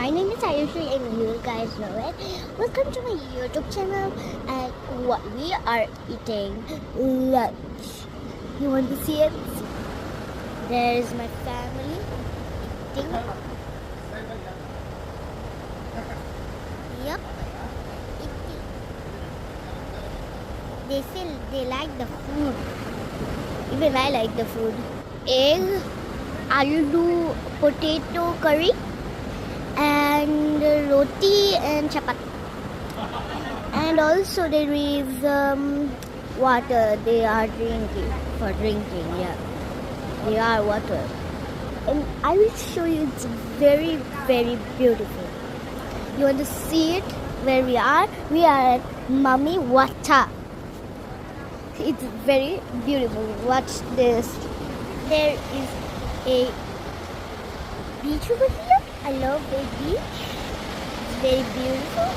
my name is Ayushri and you guys know it. Welcome to my YouTube channel and what we are eating lunch. You want to see it? There is my family eating. Yep. Eating. They say they like the food. Even I like the food. Egg, aloo, potato curry, and roti and chapati. And also there is water they are drinking for drinking. Yeah, they are water. And I will show you. It's very beautiful. You want to see it? Where we are? We are at Mummy Water. It's very beautiful. Watch this. There is a beach over here. I love the beach. It's very beautiful.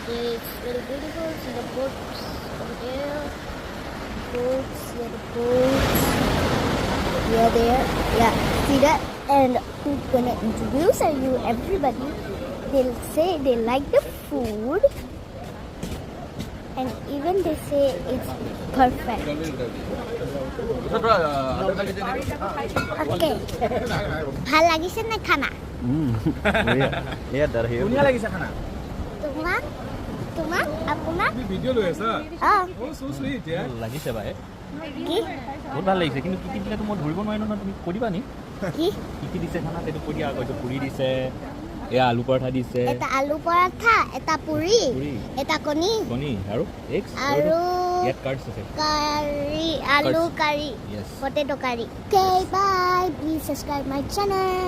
It's very beautiful. See the boats over there. Boats, yeah, the boats. Yeah, there. Yeah, see that? And who's gonna introduce you? Everybody. They'll say they like the food. And even they say it's perfect. Okay. ভাল লাগিছে না খানা? ধুনীয়া লাগিছে খানা। তোমাক তোমাক আপোনাক ভিডিও লৈ আছা? ও সো সুইট ইয়াৰ। লাগিছে ভাই। কি? বহুত ভাল লাগিছে কিন্তু কি কি দিলে তো মই ধৰিব নোৱাৰিলো না তুমি কৈ দিবা নি? কি? কি দিছে খানা তেটো কৈ দিয়া কৈছো পুৰি দিছে। এ আলু পৰঠা দিছে। এটা আলু পৰঠা, এটা পুৰি, এটা কণী। কণী আৰু এগছ আৰু ইয়াত কাৰ্ডছ আছে। Curry, aloo curry, potato curry. Okay, bye. Please subscribe my channel.